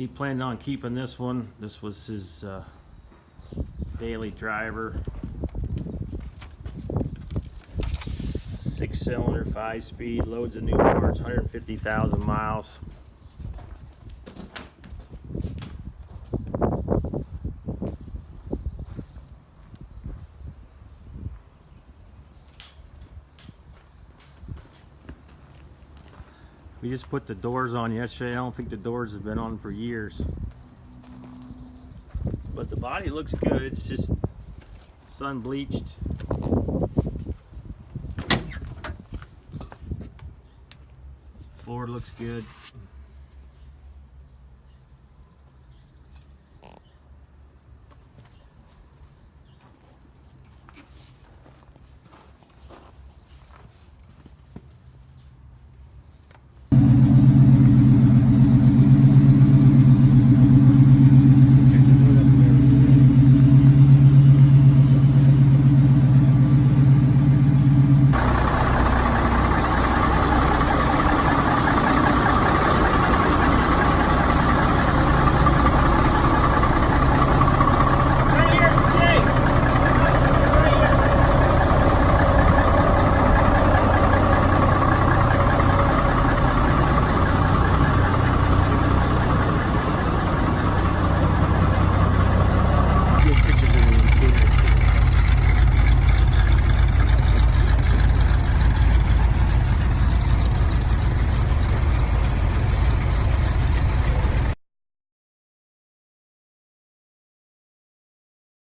He planned on keeping this one. This was his daily driver. 6-cylinder, 5-speed, loads of new parts, 150,000 miles. We just put the doors on yesterday. I don't think the doors have been on for years. But the body looks good. It's just sun bleached. Floor looks good.